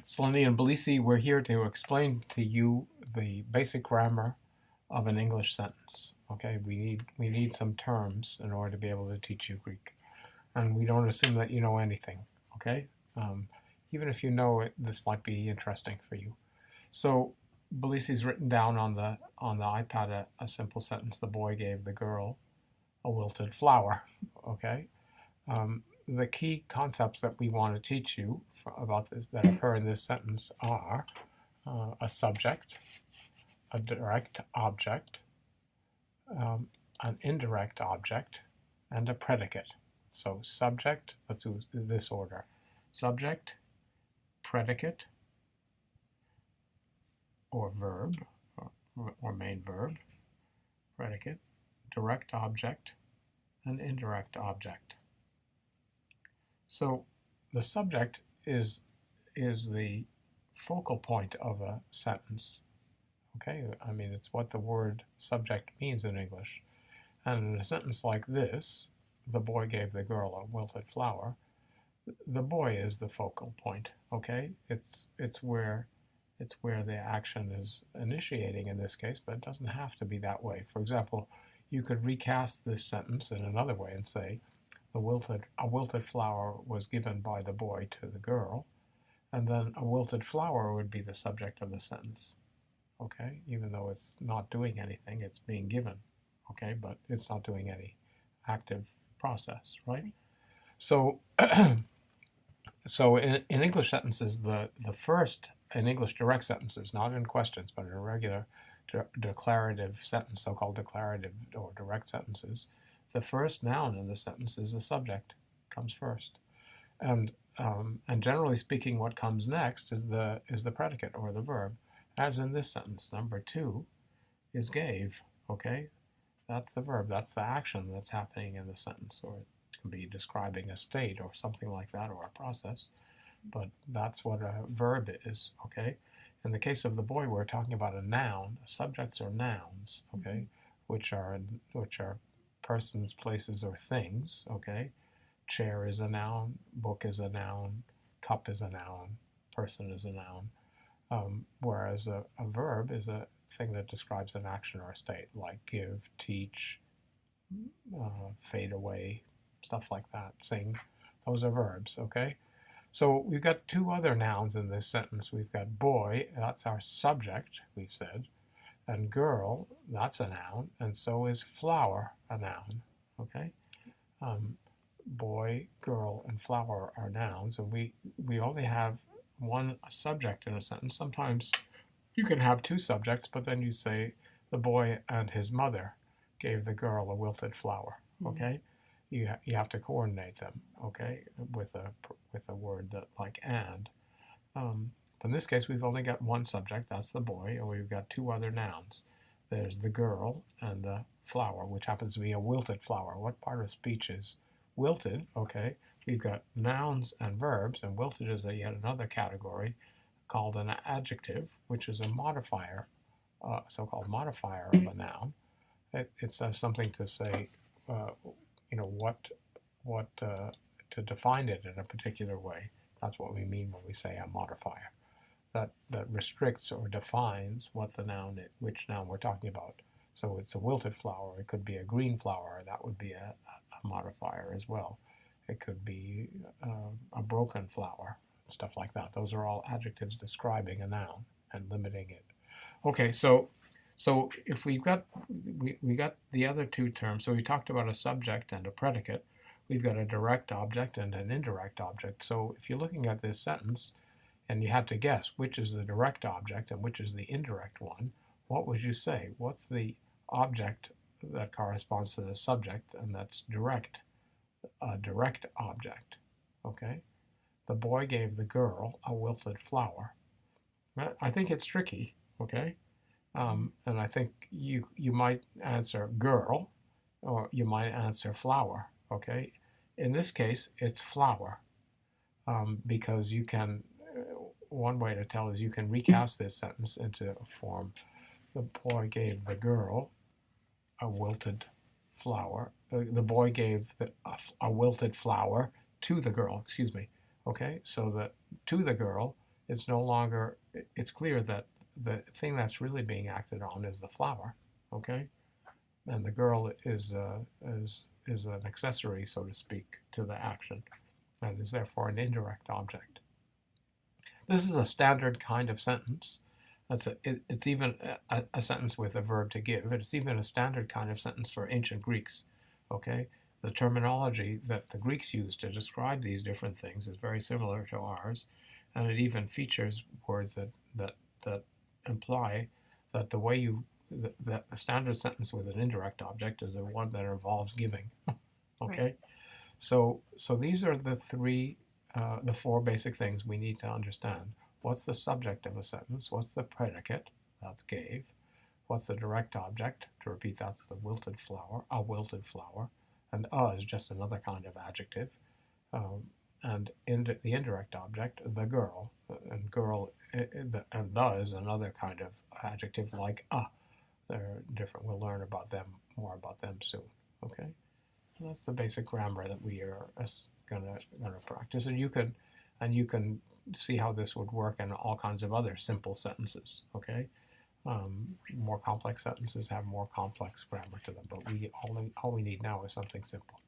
Muellner and Belisi, we're here to explain to you the basic grammar of an English sentence. Okay, we need some terms in order to be able to teach you Greek, and we don't assume that you know anything. Okay, even if you know it, this might be interesting for you. So Belisi's written down on the iPad a simple sentence: the boy gave the girl a wilted flower. Okay. The key concepts that we want to teach you about this that occur in this sentence are a subject, a direct object, an indirect object, and a predicate. So subject, let's do this order: subject, predicate, or verb, or main verb, predicate, direct object, and indirect object. So the subject is the focal point of a sentence. Okay, I mean, it's what the word subject means in English. And in a sentence like this, the boy gave the girl a wilted flower, the boy is the focal point. Okay, it's where the action is initiating in this case, but it doesn't have to be that way. For example, you could recast this sentence in another way and say, a wilted flower was given by the boy to the girl, and then a wilted flower would be the subject of the sentence. Okay, even though it's not doing anything, it's being given. Okay, but it's not doing any active process, right? So, in English sentences, the first, in English direct sentences, not in questions, but in a regular declarative sentence, so-called declarative or direct sentences, the first noun in the sentence is the subject, comes first, and generally speaking, what comes next is the predicate or the verb, as in this sentence. Number 2 is gave. Okay, that's the verb. That's the action that's happening in the sentence, or it can be describing a state or something like that, or a process. But that's what a verb is. Okay, in the case of the boy, we're talking about a noun. Subjects are nouns. Okay, which are persons, places, or things. Okay, chair is a noun, book is a noun, cup is a noun, person is a noun. Whereas a verb is a thing that describes an action or a state, like give, teach, fade away, stuff like that, sing. Those are verbs. Okay, so we've got 2 other nouns in this sentence. We've got boy, that's our subject, we said, and girl, that's a noun, and so is flower a noun. Okay, boy, girl, and flower are nouns, and we only have one subject in a sentence. Sometimes you can have 2 subjects, but then you say the boy and his mother gave the girl a wilted flower. Okay, you have to coordinate them. Okay, with a word that like and. In this case, we've only got one subject, that's the boy, and we've got 2 other nouns. There's the girl and the flower, which happens to be a wilted flower. What part of speech is wilted? Okay, we've got nouns and verbs, and wilted is yet another category called an adjective, which is a modifier, so-called modifier of a noun. It says something to say, what to define it in a particular way. That's what we mean when we say a modifier. That restricts or defines what the noun, which noun we're talking about. So it's a wilted flower. It could be a green flower. That would be a modifier as well. It could be a broken flower, stuff like that. Those are all adjectives describing a noun and limiting it. Okay, so if we got the other 2 terms. So we talked about a subject and a predicate. We've got a direct object and an indirect object. So if you're looking at this sentence and you had to guess which is the direct object and which is the indirect one, what would you say? What's the object that corresponds to the subject and that's direct? A direct object. Okay? The boy gave the girl a wilted flower. I think it's tricky. Okay? And I think you might answer girl, or you might answer flower. Okay? In this case, it's flower, because you can, one way to tell is you can recast this sentence into a form: the boy gave the girl a wilted flower. The boy gave a wilted flower to the girl, excuse me. Okay, so that to the girl it's no longer, it's clear that the thing that's really being acted on is the flower, okay? And the girl is an accessory, so to speak, to the action, and is therefore an indirect object. This is a standard kind of sentence. It's even a sentence with a verb to give. It's even a standard kind of sentence for ancient Greeks, okay? The terminology that the Greeks used to describe these different things is very similar to ours, and it even features words that imply that the way that the standard sentence with an indirect object is the one that involves giving, okay? Right. So these are the four basic things we need to understand. What's the subject of a sentence? What's the predicate? That's gave. What's the direct object? To repeat, that's the wilted flower, a wilted flower. And is just another kind of adjective. And the indirect object, the girl. And girl, and the is another kind of adjective like a. They're different. We'll learn about them, more about them soon. Okay? And that's the basic grammar that we are gonna practice. And you can see how this would work in all kinds of other simple sentences, okay? More complex sentences have more complex grammar to them, but all we need now is something simple.